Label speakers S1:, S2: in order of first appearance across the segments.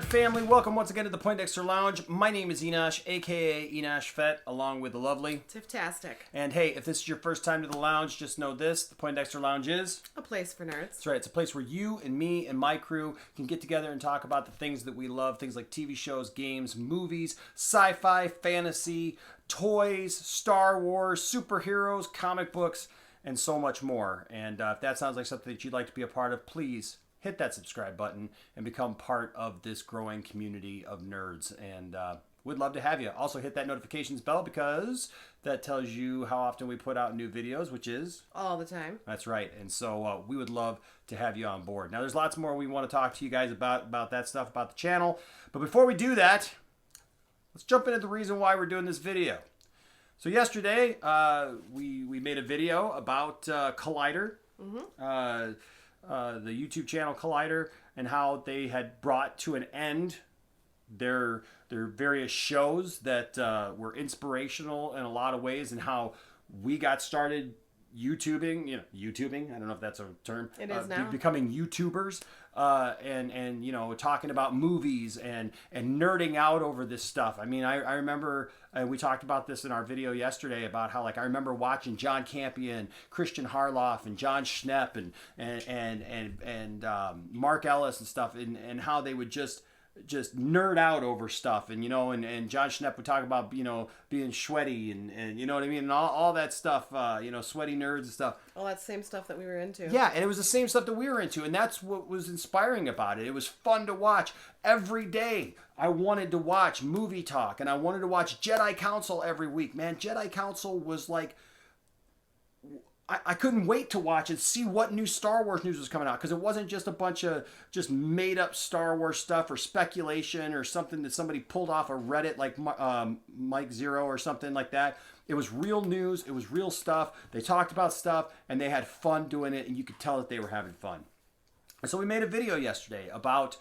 S1: nerd family, welcome once again to the Poindexter Lounge. My name is Enosh, aka Enosh Fett, along with the lovely
S2: Tiftastic.
S1: And hey, if this is your first time to the lounge, just know this: the Poindexter Lounge is
S2: a place for nerds.
S1: That's right. It's a place where you and me and my crew can get together and talk about the things that we love, things like TV shows, games, movies, sci-fi, fantasy, toys, Star Wars, superheroes, comic books, and so much more. And if that sounds like something that you'd like to be a part of, please hit that subscribe button and become part of this growing community of nerds. And we'd love to have you. Also hit that notifications bell because that tells you how often we put out new videos, which is
S2: all the time.
S1: That's right. And so we would love to have you on board. Now there's lots more we want to talk to you guys about that stuff, about the channel. But before we do that, let's jump into the reason why we're doing this video. So yesterday, we made a video about Collider. Mm-hmm. The YouTube channel Collider, and how they had brought to an end their various shows that were inspirational in a lot of ways, and how we got started YouTubing. YouTubing. I don't know if that's a term.
S2: It is now.
S1: Becoming YouTubers, and talking about movies and nerding out over this stuff. I mean, I remember. We talked about this in our video yesterday about how, like, I remember watching John Campea and Christian Harloff and John Schnepp and Mark Ellis and stuff, and how they would just nerd out over stuff, and John Schnepp would talk about being sweaty and you know what I mean, and all that stuff, sweaty nerds and stuff.
S2: All that same stuff that we were into.
S1: Yeah, and it was the same stuff that we were into, and that's what was inspiring about it. It was fun to watch. Every day I wanted to watch Movie Talk, and I wanted to watch Jedi Council every week. Man, Jedi Council was like, I couldn't wait to watch and see what new Star Wars news was coming out, because it wasn't just a bunch of just made up Star Wars stuff or speculation or something that somebody pulled off of Reddit, like Mike Zero or something like that. It was real news. It was real stuff. They talked about stuff and they had fun doing it, and you could tell that they were having fun. And so we made a video yesterday about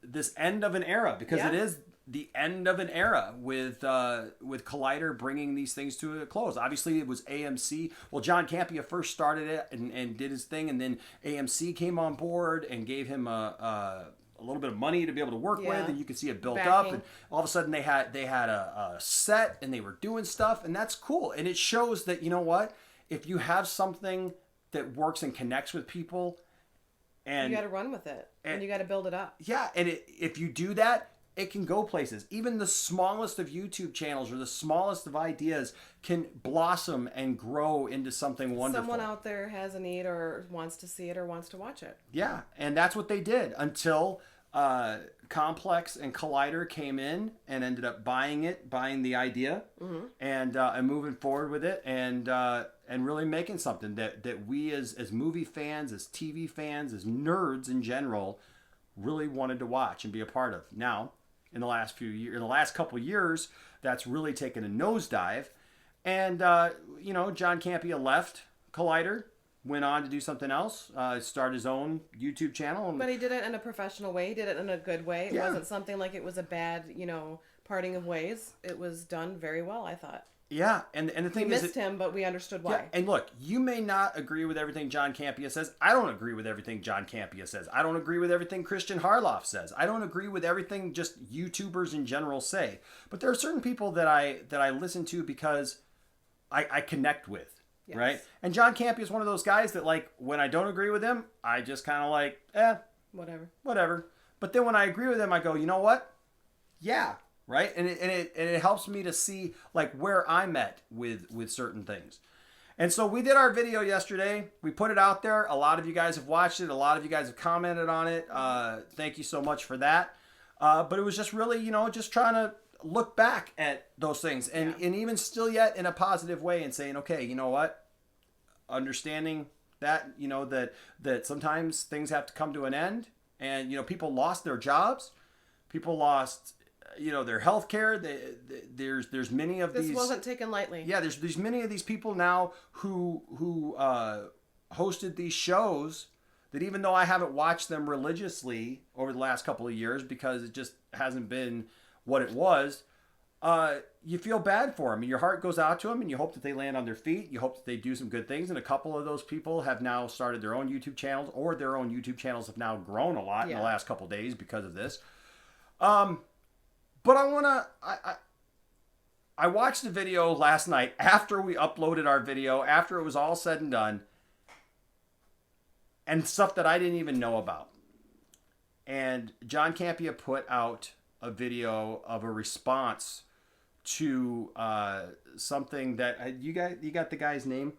S1: this end of an era, because it is the end of an era with Collider bringing these things to a close. Obviously, it was AMC. Well, John Campea first started it and did his thing, and then AMC came on board and gave him a little bit of money to be able to work with, and you could see it built up. And all of a sudden, they had a set, and they were doing stuff, and that's cool. And it shows that, you know what, if you have something that works and connects with people, and
S2: you got to run with it, and you got to build it up.
S1: Yeah, and if you do that, it can go places. Even the smallest of YouTube channels or the smallest of ideas can blossom and grow into something wonderful.
S2: Someone out there has a need or wants to see it or wants to watch it.
S1: Yeah, and that's what they did until Complex and Collider came in and ended up buying the idea, mm-hmm. and moving forward with it, and really making something that we as movie fans, as TV fans, as nerds in general, really wanted to watch and be a part of. Now, in the last couple of years, that's really taken a nosedive. And, John Campea left Collider, went on to do something else, start his own YouTube channel.
S2: But he did it in a professional way. He did it in a good way. It wasn't something like it was a bad, parting of ways. It was done very well, I thought.
S1: Yeah, and the thing is,
S2: we missed him, but we understood why.
S1: Yeah, and look, you may not agree with everything John Campea says. I don't agree with everything John Campea says. I don't agree with everything Christian Harloff says. I don't agree with everything just YouTubers in general say. But there are certain people that I listen to because I connect with, yes. Right? And John Campea is one of those guys that, like, when I don't agree with him, I just kind of like, whatever. But then when I agree with him, I go, you know what? Yeah. Right, and it helps me to see, like, where I'm at with certain things. And so we did our video yesterday. We put it out there. A lot of you guys have watched it. A lot of you guys have commented on it. Thank you so much for that. But it was just really, just trying to look back at those things, and even still yet in a positive way, and saying, okay, you know what? Understanding that, that sometimes things have to come to an end, and people lost their jobs, people lost their health care. There's many of these.
S2: This wasn't taken lightly.
S1: Yeah, there's many of these people now who hosted these shows that, even though I haven't watched them religiously over the last couple of years because it just hasn't been what it was, you feel bad for them. Your heart goes out to them, and you hope that they land on their feet. You hope that they do some good things. And a couple of those people have now started their own YouTube channels, or their own YouTube channels have now grown a lot in the last couple of days because of this. But I watched the video last night after we uploaded our video, after it was all said and done, and stuff that I didn't even know about. And John Campea put out a video of a response to something that you got the guy's name,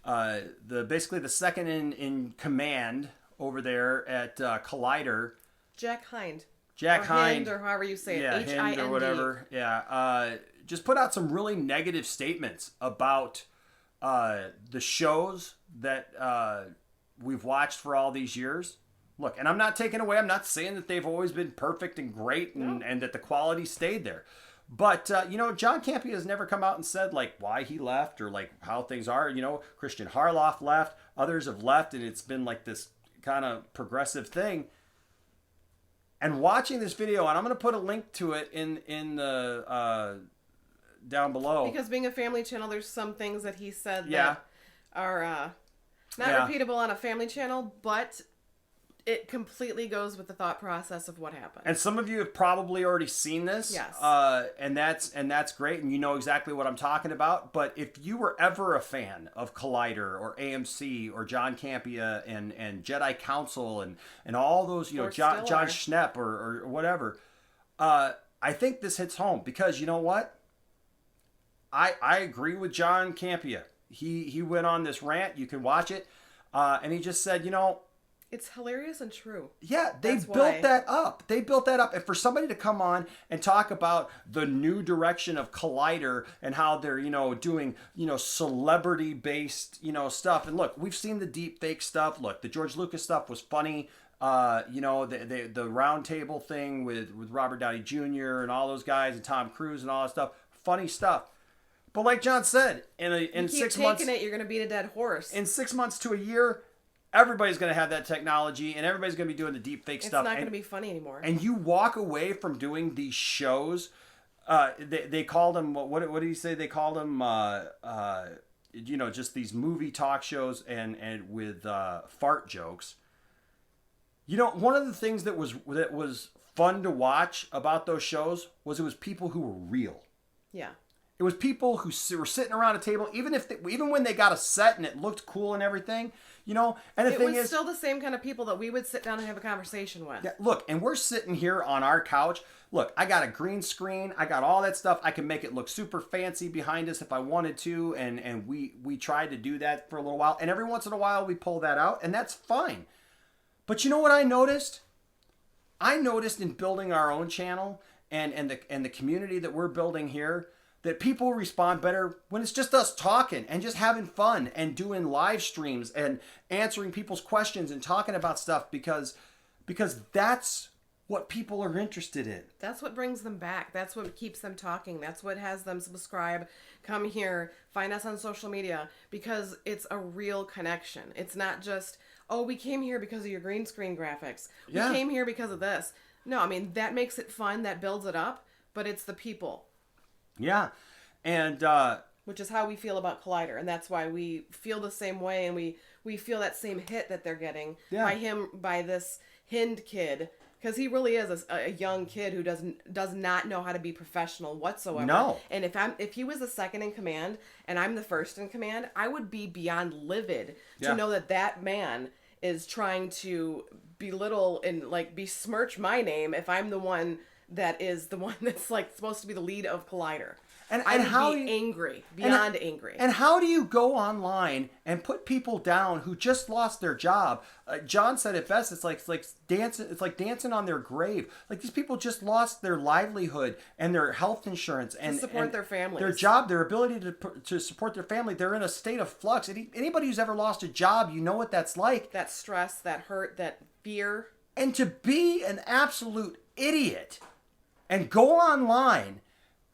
S1: basically the second in command over there at Collider,
S2: Jack Hind.
S1: Jack Hind,
S2: or however you say it,
S1: yeah,
S2: Hind
S1: or whatever, yeah. Just put out some really negative statements about the shows that we've watched for all these years. Look, and I'm not taking away, I'm not saying that they've always been perfect and great and that the quality stayed there. But, John Campea has never come out and said, like, why he left or, like, how things are. Christian Harloff left. Others have left, and it's been, like, this kind of progressive thing. And watching this video, and I'm going to put a link to it in the down below.
S2: Because being a family channel, there's some things that he said that are not repeatable on a family channel, but it completely goes with the thought process of what happened.
S1: And some of you have probably already seen this.
S2: Yes.
S1: And that's great, and you know exactly what I'm talking about. But if you were ever a fan of Collider or AMC or John Campea and Jedi Council and all those, John Schnepp or whatever, I think this hits home because you know what? I agree with John Campea. He went on this rant. You can watch it. And he just said,
S2: it's hilarious and true.
S1: Yeah, they built that up. They built that up. And for somebody to come on and talk about the new direction of Collider and how they're, doing, celebrity-based, stuff. And look, we've seen the deep fake stuff. Look, the George Lucas stuff was funny. The round table thing with Robert Downey Jr. and all those guys and Tom Cruise and all that stuff. Funny stuff. But like John said, in 6 months...
S2: you're going to beat a dead horse.
S1: In 6 months to a year... Everybody's going to have that technology, and everybody's going to be doing the deep fake stuff.
S2: It's not going to be funny anymore.
S1: And you walk away from doing these shows. They called them, what did he say? They called them, just these movie talk shows and with fart jokes. One of the things that was fun to watch about those shows was it was people who were real.
S2: Yeah.
S1: It was people who were sitting around a table, even when they got a set and it looked cool and everything. And the thing is, it was
S2: still the same kind of people that we would sit down and have a conversation with.
S1: Yeah, look, and we're sitting here on our couch. Look, I got a green screen. I got all that stuff. I can make it look super fancy behind us if I wanted to. And we tried to do that for a little while. And every once in a while we pull that out, and that's fine. But you know what I noticed? I noticed in building our own channel and the community that we're building here, that people respond better when it's just us talking and just having fun and doing live streams and answering people's questions and talking about stuff because that's what people are interested in.
S2: That's what brings them back. That's what keeps them talking. That's what has them subscribe, come here, find us on social media, because it's a real connection. It's not just, we came here because of your green screen graphics. We came here because of this. No, I mean, that makes it fun. That builds it up, but it's the people.
S1: Yeah, and
S2: which is how we feel about Collider, and that's why we feel the same way, and we feel that same hit that they're getting by this Hind kid, because he really is a young kid who does not know how to be professional whatsoever.
S1: No.
S2: And if he was the second in command and I'm the first in command, I would be beyond livid to know that man is trying to belittle and besmirch my name if I'm the one that is the one that's supposed to be the lead of Collider. And I would be angry, beyond angry.
S1: And how do you go online and put people down who just lost their job? John said it best. It's like dancing. It's like dancing on their grave. Like, these people just lost their livelihood and their health insurance and
S2: to support their families,
S1: their job, their ability to support their family. They're in a state of flux. Anybody who's ever lost a job, you know what that's like.
S2: That stress, that hurt, that fear.
S1: And to be an absolute idiot and go online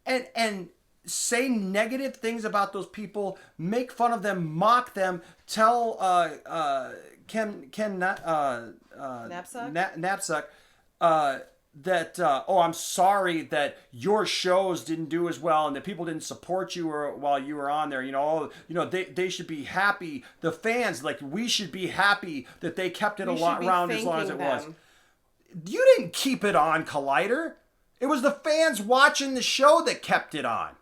S1: and say negative things about those people, make fun of them, mock them, tell Ken Knapsack oh, I'm sorry that your shows didn't do as well and that people didn't support you while you were on there. They should be happy. The fans, like, we should be happy that they kept it around as long as it was. You didn't keep it on, Collider. It was the fans watching the show that kept it on.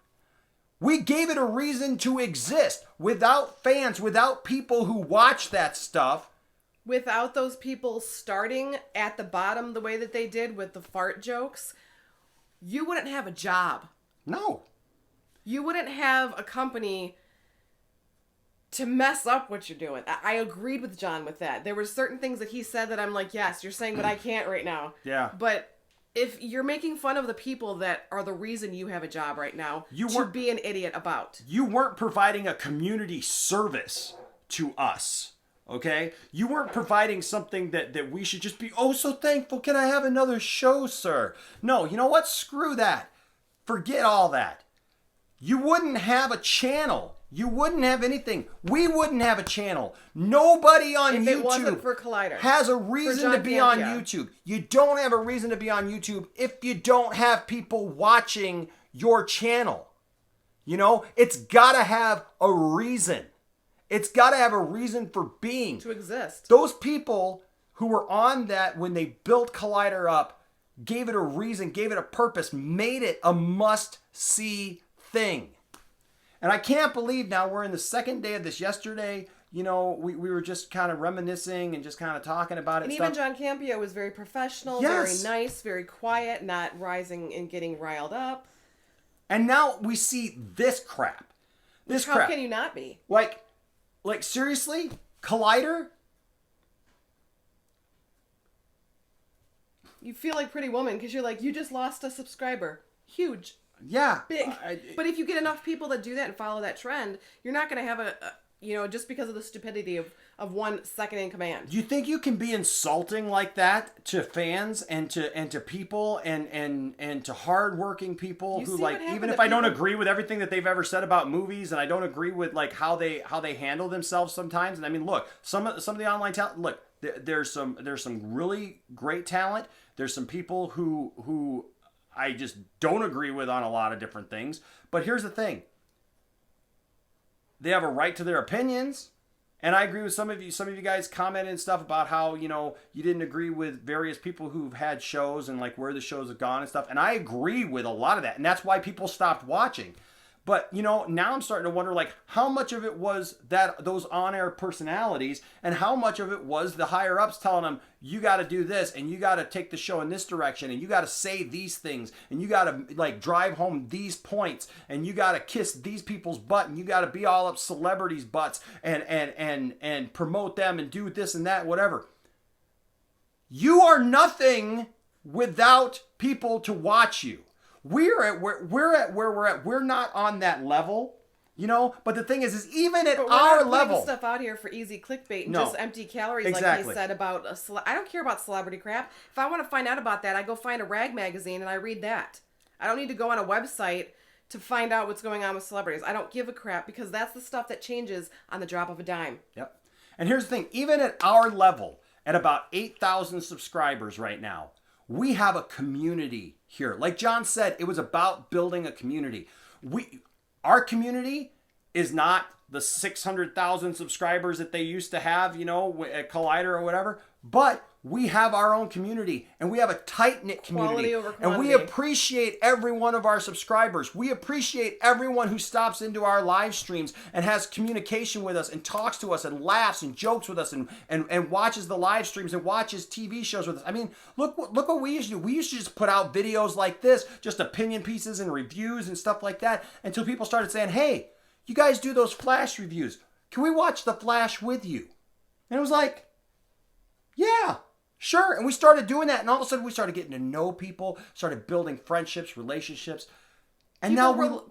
S1: We gave it a reason to exist. Without fans, without people who watch that stuff.
S2: Without those people starting at the bottom the way that they did with the fart jokes, you wouldn't have a job.
S1: No.
S2: You wouldn't have a company to mess up what you're doing. I agreed with John with that. There were certain things that he said that I'm like, yes, you're saying what I can't right now.
S1: Yeah.
S2: But if you're making fun of the people that are the reason you have a job right now, to be an idiot about.
S1: You weren't providing a community service to us, okay? You weren't providing something that we should just be, oh, so thankful. Can I have another show, sir? No, you know what? Screw that. Forget all that. You wouldn't have a channel. You wouldn't have anything. We wouldn't have a channel. Nobody on
S2: if
S1: YouTube
S2: it wasn't for Collider.
S1: Has a reason to be on YouTube. You don't have a reason to be on YouTube if you don't have people watching your channel. It's got to have a reason. It's got to have a reason for being.
S2: To exist.
S1: Those people who were on that when they built Collider up gave it a reason, gave it a purpose, made it a must-see thing. And I can't believe now we're in the second day of this. Yesterday, we were just kind of reminiscing and just kind of talking about it.
S2: And even John Campea was very professional,
S1: yes.
S2: Very nice, very quiet, not rising and getting riled up.
S1: And now we see this crap.
S2: How can you not be?
S1: Like seriously? Collider?
S2: You feel like Pretty Woman because you're like, you just lost a subscriber. Huge.
S1: Yeah.
S2: Big. But if you get enough people that do that and follow that trend, you're not going to have just because of the stupidity of one second in command.
S1: You think you can be insulting like that to fans and to people and to hardworking people who, like, even if I don't agree with everything that they've ever said about movies and I don't agree with like how they handle themselves sometimes. And I mean, look, some of the online talent, look, there's some really great talent. There's some people who I just don't agree with on a lot of different things. But here's the thing. They have a right to their opinions. And I agree with some of you guys commented and stuff about how, you didn't agree with various people who've had shows and like where the shows have gone and stuff. And I agree with a lot of that. And that's why people stopped watching. But, now I'm starting to wonder, like, how much of it was those on-air personalities and how much of it was the higher-ups telling them, you got to do this and you got to take the show in this direction and you got to say these things and you got to, like, drive home these points and you got to kiss these people's butt and you got to be all up celebrities' butts and promote them and do this and that, whatever. You are nothing without people to watch you. We're at where we're at. We're not on that level, But the thing is even at our level,
S2: stuff out here for easy clickbait and
S1: no,
S2: just empty calories,
S1: exactly.
S2: Like he said about I don't care about celebrity crap. If I want to find out about that, I go find a rag magazine and I read that. I don't need to go on a website to find out what's going on with celebrities. I don't give a crap because that's the stuff that changes on the drop of a dime.
S1: Yep. And here's the thing: even at our level, at about 8,000 subscribers right now, we have a community here. Like John said, it was about building a community. Our community is not the 600,000 subscribers that they used to have, at Collider or whatever, but we have our own community and we have a tight-knit community.
S2: Quality over quantity.
S1: And we appreciate every one of our subscribers. We appreciate everyone who stops into our live streams and has communication with us and talks to us and laughs and jokes with us and watches the live streams and watches TV shows with us. I mean, look what we used to do. We used to just put out videos like this, just opinion pieces and reviews and stuff like that, until people started saying, hey, you guys do those Flash reviews. Can we watch the Flash with you? And it was like, yeah, sure. And we started doing that. And all of a sudden we started getting to know people, started building friendships, relationships. And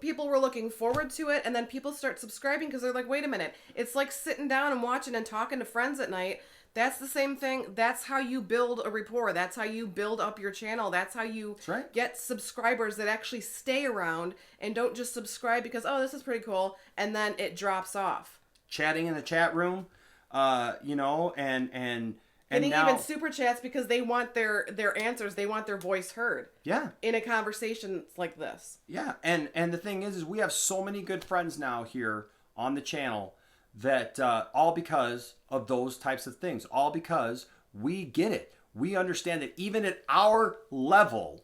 S2: people were looking forward to it. And then people start subscribing because they're like, wait a minute. It's like sitting down and watching and talking to friends at night. That's the same thing. That's how you build a rapport. That's how you build up your channel. That's how you get subscribers that actually stay around and don't just subscribe because, oh, this is pretty cool. And then it drops off.
S1: Chatting in the chat room, and And
S2: getting
S1: now,
S2: even super chats because they want their answers. They want their voice heard.
S1: Yeah.
S2: In a conversation like this.
S1: Yeah. And the thing is we have so many good friends now here on the channel that all because of those types of things. All because we get it. We understand that even at our level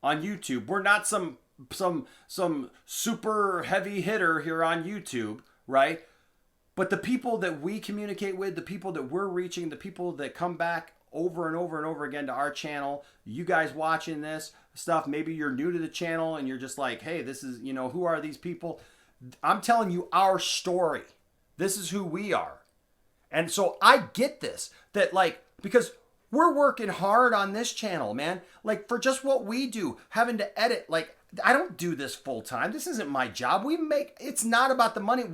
S1: on YouTube, we're not some super heavy hitter here on YouTube, right? But the people that we communicate with, the people that we're reaching, the people that come back over and over and over again to our channel, you guys watching this stuff, maybe you're new to the channel and you're just like, hey, this is, who are these people? I'm telling you our story. This is who we are. And so I get this, that because we're working hard on this channel, man. For just what we do, having to edit, I don't do this full time. This isn't my job. It's not about the money.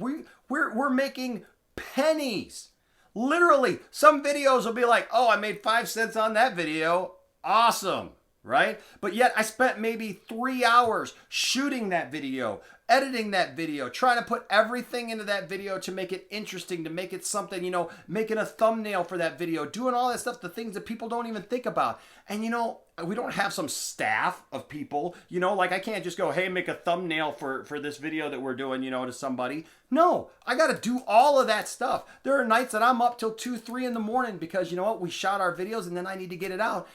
S1: We're making pennies. Literally, some videos will be like, oh, I made 5 cents on that video. Awesome, right? But yet I spent maybe 3 hours shooting that video, editing that video, trying to put everything into that video to make it interesting, to make it something, making a thumbnail for that video, doing all that stuff, the things that people don't even think about. And we don't have some staff of people, I can't just go, hey, make a thumbnail for this video that we're doing, to somebody. No, I got to do all of that stuff. There are nights that I'm up till 2, 3 in the morning because we shot our videos and then I need to get it out.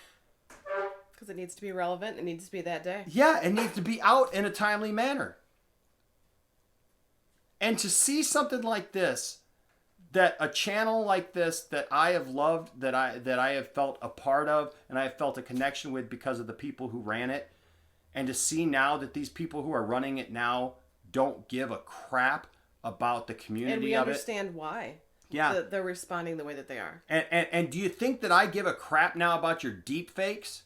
S2: Because it needs to be relevant. It needs to be that day.
S1: Yeah, it needs to be out in a timely manner. And to see something like this, that a channel like this that I have loved, that I have felt a part of, and I have felt a connection with because of the people who ran it, and to see now that these people who are running it now don't give a crap about the community of it.
S2: And we understand why.
S1: Yeah.
S2: They're responding the way that they are.
S1: And do you think that I give a crap now about your deep fakes?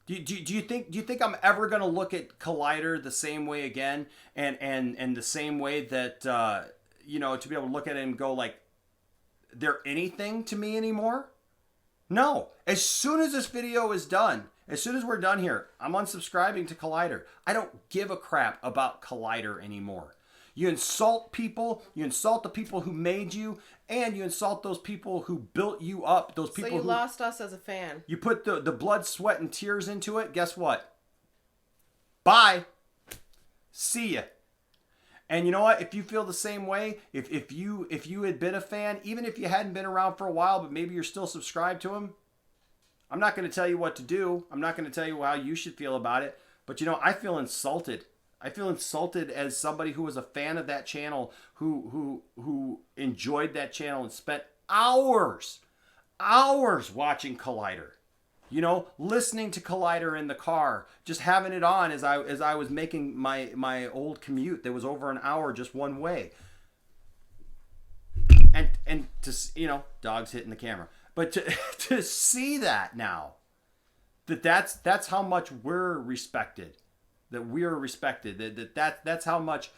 S1: Do you think I'm ever gonna look at Collider the same way again, and the same way that to be able to look at it and go they're anything to me anymore? No. As soon as this video is done, as soon as we're done here, I'm unsubscribing to Collider. I don't give a crap about Collider anymore. You insult people, you insult the people who made you, and you insult those people who built you up. Those people
S2: so you
S1: who
S2: lost us as a fan.
S1: You put the blood, sweat, and tears into it. Guess what? Bye. See ya. And you know what? If you feel the same way, if you had been a fan, even if you hadn't been around for a while, but maybe you're still subscribed to him, I'm not going to tell you what to do. I'm not going to tell you how you should feel about it. But I feel insulted. I feel insulted as somebody who was a fan of that channel, who enjoyed that channel and spent hours watching Collider. Listening to Collider in the car, just having it on as I was making my old commute that was over an hour just one way. And to dogs hitting the camera. But to see that now, that's how much we're respected. That we're respected. That's how much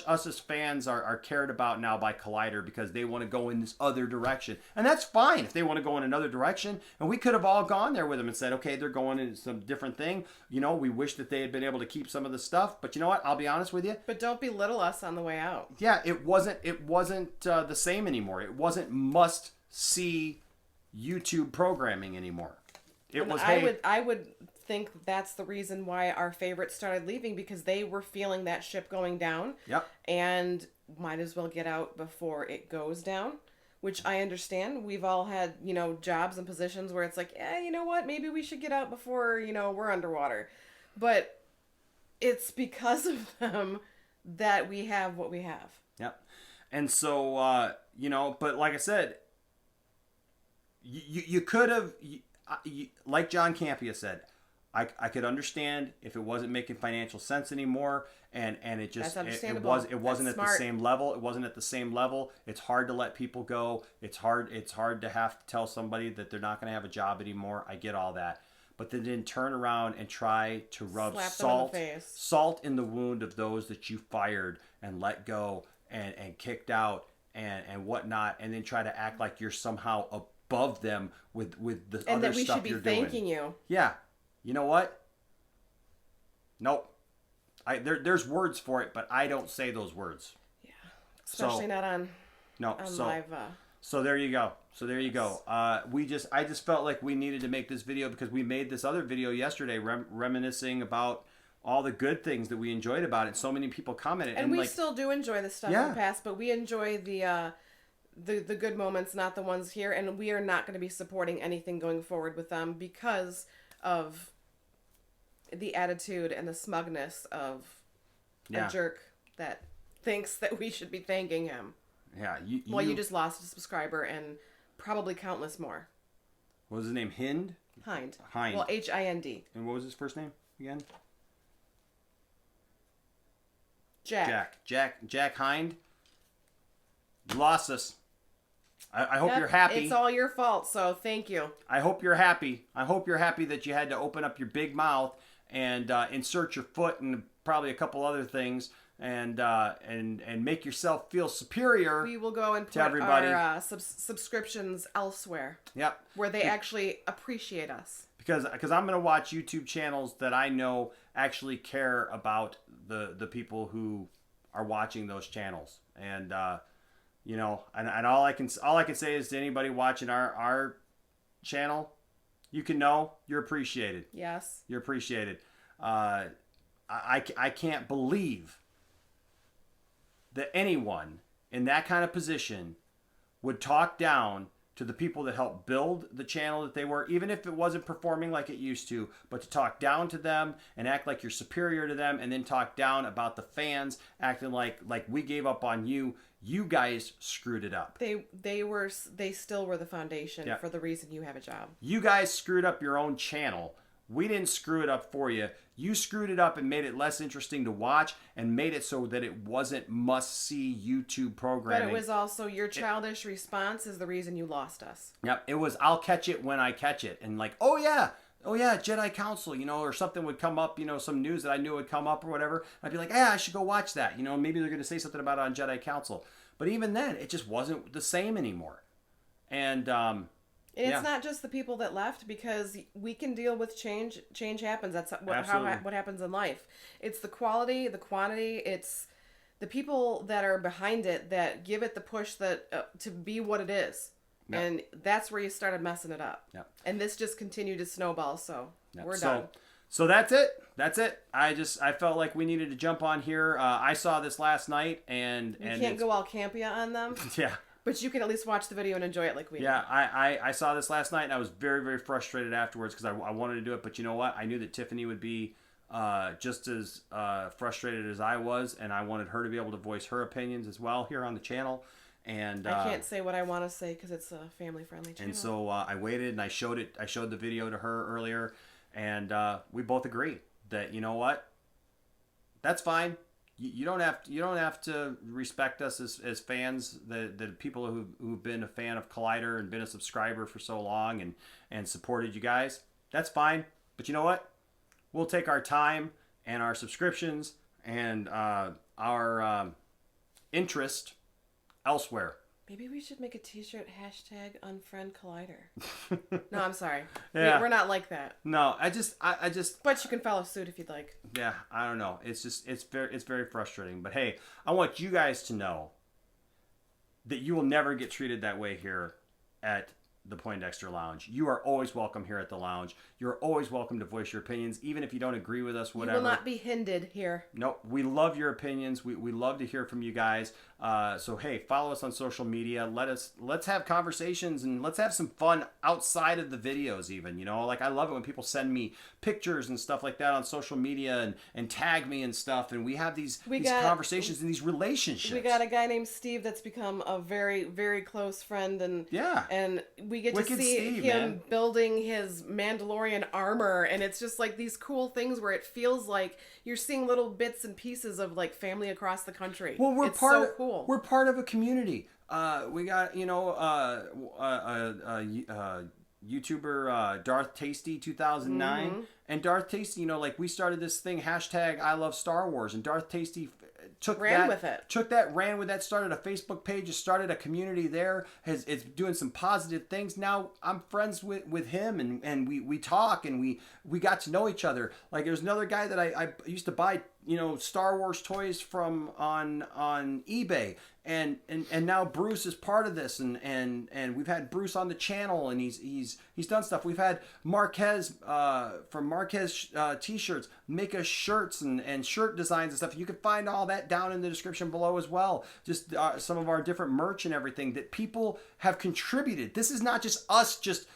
S1: us as fans are cared about now by Collider, because they want to go in this other direction. And that's fine if they want to go in another direction. And we could have all gone there with them and said, okay, they're going in some different thing. We wish that they had been able to keep some of the stuff. But you know what? I'll be honest with you.
S2: But don't belittle us on the way out.
S1: Yeah, it wasn't the same anymore. It wasn't must-see YouTube programming anymore.
S2: I would think that's the reason why our favorites started leaving, because they were feeling that ship going down.
S1: Yep.
S2: And might as well get out before it goes down, which I understand. We've all had, jobs and positions where it's like, you know what? Maybe we should get out before, we're underwater. But it's because of them that we have what we have.
S1: Yep. And so, but like I said, you could have, like John Campea said, I could understand if it wasn't making financial sense anymore, and it just it wasn't at the same level. It wasn't at the same level. It's hard to let people go. It's hard to have to tell somebody that they're not going to have a job anymore. I get all that. But then turn around and try to rub salt in the wound of those that you fired and let go and kicked out and whatnot, and then try to act like you're somehow above them with the
S2: and
S1: other
S2: that we
S1: stuff
S2: should be
S1: you're doing.
S2: thanking you.
S1: Yeah. You know what? Nope. There's words for it, but I don't say those words.
S2: Yeah. Especially not on live.
S1: So there you go. I just felt like we needed to make this video because we made this other video yesterday reminiscing about all the good things that we enjoyed about it. So many people commented.
S2: And we still do enjoy the stuff in the past, but we enjoy the good moments, not the ones here. And we are not going to be supporting anything going forward with them because of the attitude and the smugness of a jerk that thinks that we should be thanking him.
S1: Yeah.
S2: You just lost a subscriber and probably countless more.
S1: What was his name? Hind?
S2: Hind.
S1: Well,
S2: Hind.
S1: And what was his first name again? Jack Hind. You lost us. I hope you're happy.
S2: It's all your fault, so thank you.
S1: I hope you're happy. I hope you're happy that you had to open up your big mouth and insert your foot and probably a couple other things and make yourself feel superior.
S2: We will go and put
S1: everybody.
S2: Our subscriptions elsewhere.
S1: Yep.
S2: Where they actually appreciate us.
S1: Because I'm going to watch YouTube channels that I know actually care about the people who are watching those channels. And and all I can say is to anybody watching our channel, you can know you're appreciated.
S2: Yes.
S1: You're appreciated. I can't believe that anyone in that kind of position would talk down to the people that helped build the channel that they were, even if it wasn't performing like it used to, but to talk down to them and act like you're superior to them and then talk down about the fans acting like we gave up on you. You guys screwed it up.
S2: They still were the foundation for the reason you have a job.
S1: You guys screwed up your own channel. We didn't screw it up for you. You screwed it up and made it less interesting to watch and made it so that it wasn't must-see YouTube programming.
S2: But it was also your childish response is the reason you lost us.
S1: Yep. It was, I'll catch it when I catch it. And like, oh yeah, Jedi Council, or something would come up, some news that I knew would come up or whatever. I'd be like, I should go watch that. Maybe they're going to say something about it on Jedi Council. But even then, it just wasn't the same anymore. And
S2: it's not just the people that left, because we can deal with change. Change happens. That's what happens in life. It's the quality, the quantity. It's the people that are behind it that give it the push that to be what it is. Yep. And that's where you started messing it up.
S1: Yep.
S2: And this just continued to snowball. So we're
S1: done.
S2: done.
S1: So that's it. I felt like we needed to jump on here. I saw this last night, and
S2: you can't go all Campea on them.
S1: Yeah.
S2: But you can at least watch the video and enjoy it like we did.
S1: Yeah, I saw this last night, and I was very, very frustrated afterwards because I wanted to do it. But you know what? I knew that Tiffany would be just as frustrated as I was, and I wanted her to be able to voice her opinions as well here on the channel. And
S2: I can't say what I want to say because it's a family-friendly channel.
S1: And so I waited, and I showed the video to her earlier, and we both agreed that, you know what? That's fine. You don't have to respect us as fans, the people who've been a fan of Collider and been a subscriber for so long and supported you guys. That's fine. But you know what? We'll take our time and our subscriptions and our interest elsewhere.
S2: Maybe we should make a t-shirt #unfriend Collider. No, I'm sorry.
S1: Yeah.
S2: We're not like that.
S1: No, I just.
S2: But you can follow suit if you'd like.
S1: Yeah, I don't know. It's very frustrating. But hey, I want you guys to know that you will never get treated that way here at the Poindexter Lounge. You are always welcome here at the lounge. You're always welcome to voice your opinions, even if you don't agree with us, whatever.
S2: You will not be hindered here.
S1: Nope. We love your opinions. We love to hear from you guys. So hey, follow us on social media. Let's have conversations and let's have some fun outside of the videos even. Like I love it when people send me pictures and stuff like that on social media and tag me and stuff, and we have these conversations and these relationships.
S2: We got a guy named Steve that's become a very, very close friend, and we get to see him building his Mandalorian armor, and it's just like these cool things where it feels like you're seeing little bits and pieces of like family across the country.
S1: Well,
S2: it's so cool.
S1: We're part of a community. We got YouTuber Darth Tasty 2009,
S2: Mm-hmm.
S1: and Darth Tasty, we started this thing #I love Star Wars, and Darth Tasty ran with that, started a Facebook page, started a community there, it's doing some positive things. Now I'm friends with him, and we talk, and we got to know each other. Like there's another guy that I used to buy Star Wars toys from on eBay, and now Bruce is part of this, and we've had Bruce on the channel, and he's done stuff. We've had Marquez from Marquez t-shirts make us shirts and shirt designs and stuff. You can find all that down in the description below as well. Just some of our different merch and everything that people have contributed. This is not just us just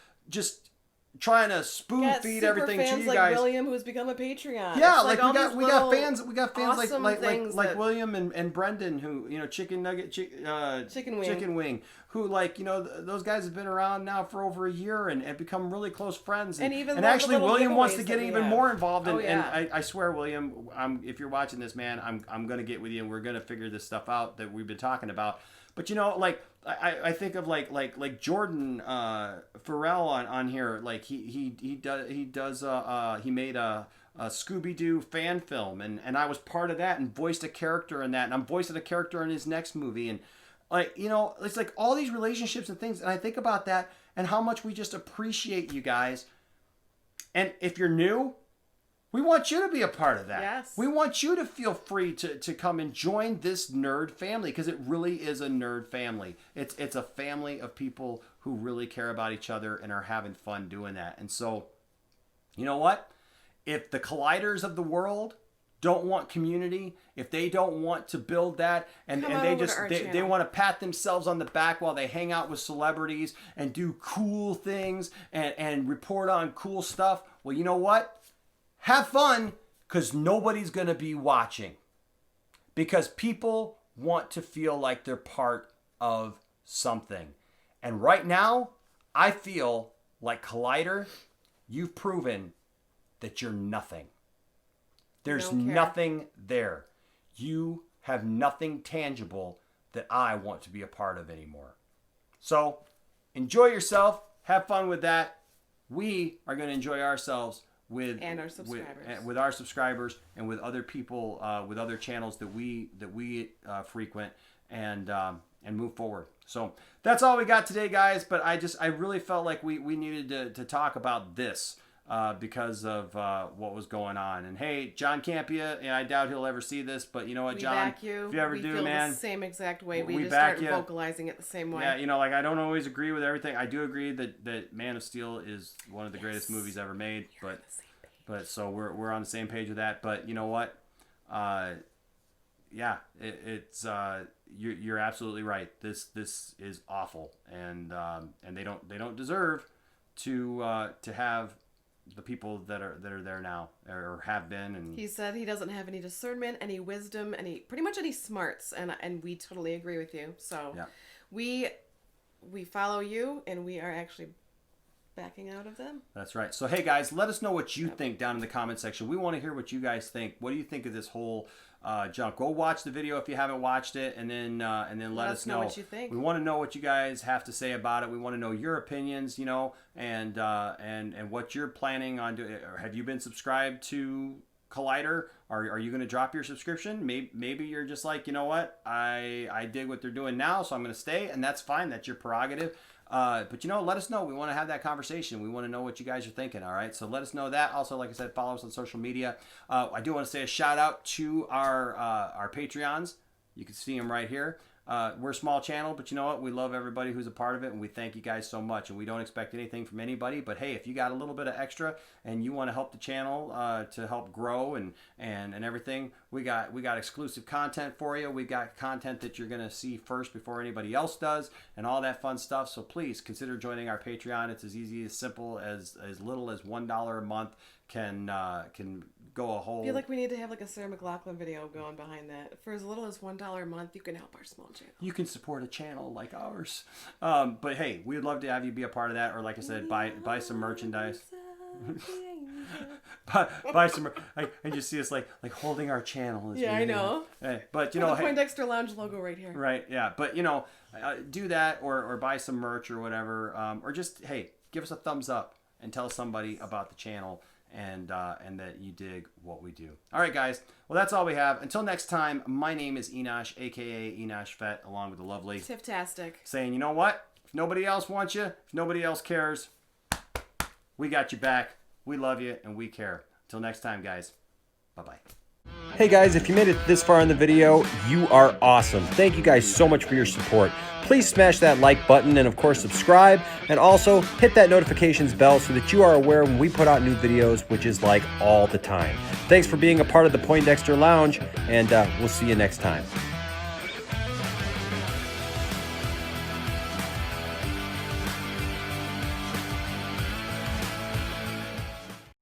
S1: trying to spoon feed everything to you
S2: like
S1: guys.
S2: William, who's become a Patreon.
S1: Yeah, we got fans
S2: awesome
S1: like William and Brendan, who chicken wing, who those guys have been around now for over a year and become really close friends. And actually William wants to get even more involved. And I swear, William, if you're watching this, man, I'm gonna get with you and we're gonna figure this stuff out that we've been talking about. But I think of like Jordan Farrell on here. Like he made a Scooby-Doo fan film, and I was part of that and voiced a character in that, and I'm voicing a character in his next movie, and it's like all these relationships and things, and I think about that and how much we just appreciate you guys. And if you're new, we want you to be a part of that.
S2: Yes.
S1: We want you to feel free to come and join this nerd family, because it really is a nerd family. It's a family of people who really care about each other and are having fun doing that. And so, you know what? If the colliders of the world don't want community, if they don't want to build that, and they want to pat themselves on the back while they hang out with celebrities and do cool things and report on cool stuff, well, you know what? Have fun, because nobody's going to be watching. Because people want to feel like they're part of something. And right now, I feel like Collider, you've proven that you're nothing. There's nothing there. You have nothing tangible that I want to be a part of anymore. So, enjoy yourself. Have fun with that. We are going to enjoy ourselves with our subscribers and with other people, with other channels that we frequent, and move forward. So that's all we got today, guys. But I really felt like we needed to talk about this because of what was going on. And hey, John Campea, and I doubt he'll ever see this, but you know what, John,
S2: back you.
S1: If you ever
S2: we
S1: do,
S2: feel
S1: man,
S2: the same exact way. We just
S1: back
S2: start vocalizing it the same way.
S1: Yeah, I don't always agree with everything. I do agree that Man of Steel is one of the greatest movies ever made, but so we're on the same page with that. But you know what? You're absolutely right. This is awful, and they don't deserve to have the people that are there now or have been. And
S2: he said he doesn't have any discernment, any wisdom, pretty much any smarts, and we totally agree with you. So yeah. we follow you, and we are actually backing out of them.
S1: That's right. So hey guys, let us know what you think down in the comment section. We want to hear what you guys think. What do you think of this whole junk? Go watch the video if you haven't watched it, and then let us know
S2: what you think.
S1: We want to know what you guys have to say about it. We want to know your opinions, and what you're planning on doing. Have you been subscribed to Collider? Are you going to drop your subscription? Maybe you're just like, you know what, I dig what they're doing now, so I'm going to stay, and that's fine. That's your prerogative. But let us know. We want to have that conversation. We want to know what you guys are thinking. All right. So let us know that. Also, like I said, follow us on social media. I do want to say a shout out to our Patreons. You can see them right here. We're a small channel, but you know what? We love everybody who's a part of it, and we thank you guys so much. And we don't expect anything from anybody. But hey, if you got a little bit of extra and you want to help the channel to help grow and everything, we got exclusive content for you. We got content that you're gonna see first before anybody else does, and all that fun stuff. So please consider joining our Patreon. It's as easy, as simple as little as $1 a month can go a whole.
S2: I feel like we need to have like a Sarah McLachlan video going behind that. For as little as $1 a month, you can help our small channel.
S1: You can support a channel like ours. But hey, we'd love to have you be a part of that, or like I said, buy some merchandise. buy some, and just see us like holding our channel.
S2: Yeah, I know.
S1: Hey, but
S2: the Poindexter Lounge logo right here.
S1: Right. Yeah, but do that or buy some merch or whatever, or just hey, give us a thumbs up and tell somebody about the channel. And that you dig what we do. All right, guys. Well, that's all we have. Until next time, my name is Enosh, a.k.a. Enosh Fett, along with the lovely
S2: Tiftastic.
S1: Saying, you know what? If nobody else wants you, if nobody else cares, we got you back. We love you, and we care. Until next time, guys. Bye-bye.
S3: Hey guys, if you made it this far in the video, you are awesome. Thank you guys so much for your support. Please smash that like button and of course subscribe, and also hit that notifications bell so that you are aware when we put out new videos, which is like all the time. Thanks for being a part of the Poindexter Lounge, and we'll see you next time.